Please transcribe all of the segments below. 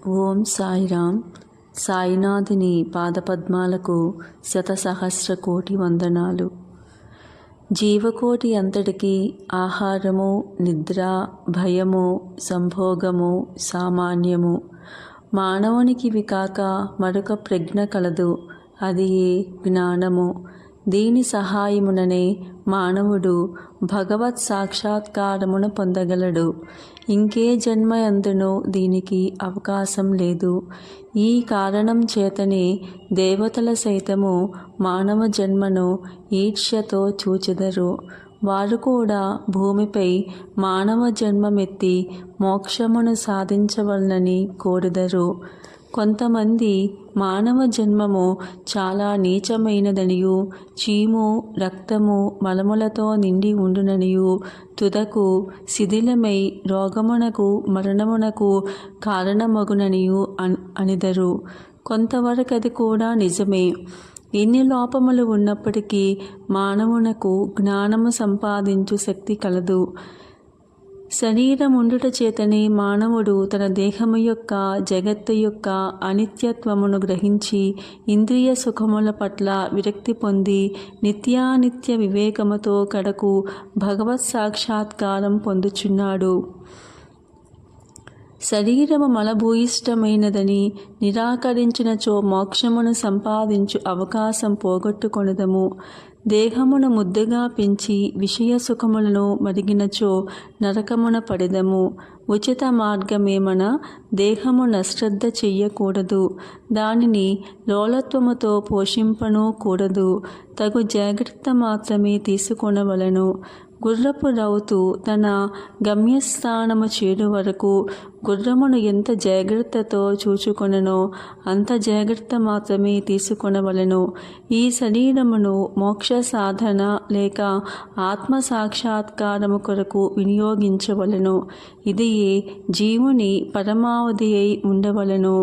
ఓం సాయిరామ్. సాయినాథుని పాదపద్మాలకు శతసహస్ర కోటి వందనాలు. జీవకోటి అంతటికి ఆహారము, నిద్ర, భయము, సంభోగము సామాన్యము. మానవునికి వికాక మరొక ప్రజ్ఞ కలదు, అది జ్ఞానము. దీని సహాయముననే మానవుడు భగవత్ సాక్షాత్కారమును పొందగలడు. ఇంకే జన్మ అందునో దీనికి అవకాశం లేదు. ఈ కారణం చేతనే దేవతల సైతము మానవ జన్మను ఈర్ష్యతో చూచెదరు. వారు కూడా భూమిపై మానవ జన్మమెత్తి మోక్షమును సాధించవలనని కోరుదరు. కొంతమంది మానవ జన్మము చాలా నీచమైనదనియు, చీము, రక్తము, మలములతో నిండి ఉండుననియు, తుదకు శిథిలమై రోగమునకు మరణమునకు కారణమగుననియు అనిదరు. కొంతవరకు అది కూడా నిజమే. ఎన్ని లోపములు ఉన్నప్పటికీ మానవునకు జ్ఞానము సంపాదించు శక్తి కలదు. శరీరముండుట చేతనే మానవుడు తన దేహము యొక్క, జగత్తు యొక్క అనిత్యత్వమును గ్రహించి ఇంద్రియ సుఖముల పట్ల విరక్తి పొంది నిత్యానిత్య వివేకముతో కడకు భగవత్ సాక్షాత్కారం పొందుచున్నాడు. శరీరము మలభూయిష్టమైనదని నిరాకరించినచో మోక్షమును సంపాదించు అవకాశం పోగొట్టుకొనుదము. దేహమును ముద్దగా పెంచి విషయ సుఖములను మరిగినచో నరకమున పడెదము. ఉచిత మార్గమేమన దేహమున శ్రద్ధ చెయ్యకూడదు, దానిని లోలత్వముతో పోషింపను కూడదు. తగు జాగ్రత్త మాత్రమే తీసుకొనవలను. గుర్రపు రౌతు తన గమ్యస్థానము చేరు వరకు గుర్రమును ఎంత జాగ్రత్తతో చూచుకొననో అంత జాగ్రత్త మాత్రమే తీసుకొనవలను. ఈ శరీరమును మోక్ష సాధన లేక ఆత్మ సాక్షాత్కారము కొరకు వినియోగించవలను. ఇది జీవుని పరమావధి అయి ఉండవలను.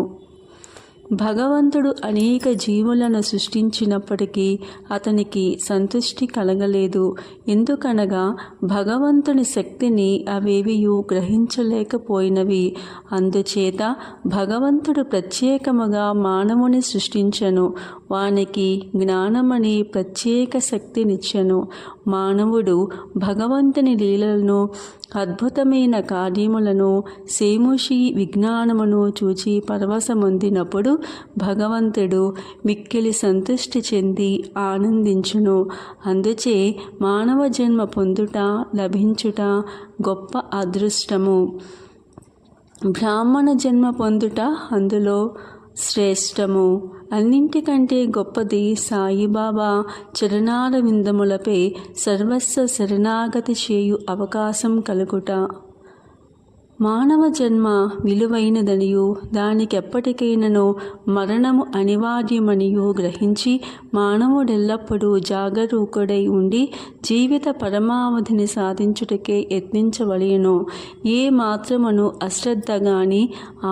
భగవంతుడు అనేక జీవులను సృష్టించినప్పటికీ అతనికి సంతృష్టి కలగలేదు. ఎందుకనగా భగవంతుని శక్తిని అవేవియు గ్రహించలేకపోయినవి. అందుచేత భగవంతుడు ప్రత్యేకముగా మానవుని సృష్టించెను. వానికి జ్ఞానమని ప్రత్యేక శక్తినిచ్చెను. మానవుడు భగవంతుని లీలలను, అద్భుతమైన కార్యములను, సేముషి విజ్ఞానమును చూచి పరవశమొందినప్పుడు భగవంతుడు మిక్కిలి సంతృష్టి చెంది ఆనందించును. అందుచే మానవ జన్మ పొందుట, లభించుట గొప్ప అదృష్టము. బ్రాహ్మణ జన్మ పొందుట అందులో శ్రేష్టము. అన్నింటికంటే గొప్పది సాయిబాబా చరణారవిందములపై సర్వస్వ శరణాగతి చేయు అవకాశం కలుగుట. మానవ జన్మ విలువైనదనియు, దానికెప్పటికైనను మరణము అనివార్యమనియు గ్రహించి మానవుడెల్లప్పుడూ జాగరూకుడై ఉండి జీవిత పరమావధిని సాధించుటకే యత్నించవలెను. ఏ మాత్రమును అశ్రద్ధ గాని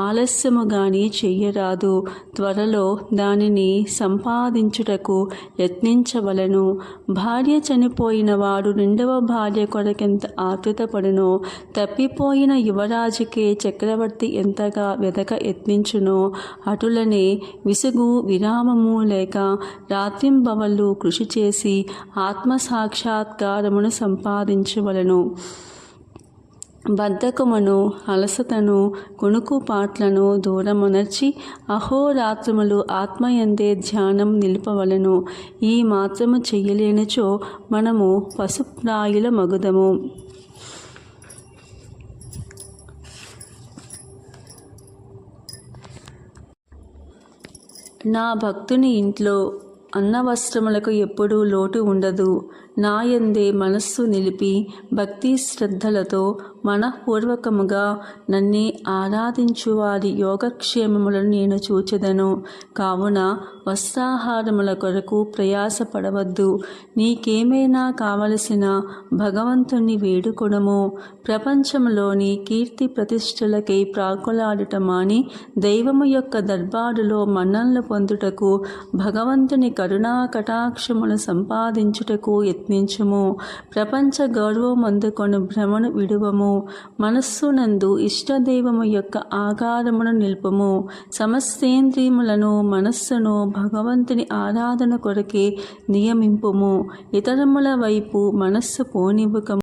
ఆలస్యము గాని చెయ్యరాదు. త్వరలో దానిని సంపాదించుటకు యత్నించవలను. భార్య చనిపోయిన వాడు రెండవ భార్య కొరకెంత ఆతృతపడునో, తప్పిపోయిన యువరాజుకే చక్రవర్తి ఎంతగా వెదక యత్నించునో, అటులనే విసుగు విరామము లేక రాత్రింబవళ్ళు కృషి చేసి ఆత్మసాక్షాత్కారమును సంపాదించవలను. బద్ధకమును, అలసటను, కుణుకుపాట్లను దూరమునర్చి అహోరాత్రములు ఆత్మయందే ధ్యానం నిలుపవలను. ఈ మాత్రము చెయ్యలేనిచో మనము పశుప్రాయుల మగుదము. నా భక్తుని ఇంట్లో అన్నవస్త్రములకు ఎప్పుడూ లోటు ఉండదు. నాయందే మనస్సు నిలిపి భక్తి శ్రద్ధలతో మనఃపూర్వకముగా నన్నే ఆరాధించువారి యోగక్షేమములను నేను చూచెదను. కావున వస్త్రాహారముల కొరకు ప్రయాసపడవద్దు. నీకేమైనా కావలసిన భగవంతుని వేడుకొనుము. ప్రపంచంలోని కీర్తి ప్రతిష్టలకై ప్రాకులాడుట మాని దైవము యొక్క దర్బారులో మన్ననలు పొందుటకు, భగవంతుని కరుణా కటాక్షమును సంపాదించుటకు యత్నించుము. ప్రపంచ గౌరవమందుకొను భ్రమను విడువము. మనస్సునందు ఇష్టదైవము యొక్క ఆకారమును నిలుపుము. సమస్తేంద్రియములను మనస్సును భగవంతుని ఆరాధన కొరకే నియమింపుము. ఇతరముల వైపు మనస్సు పోనివ్వకము.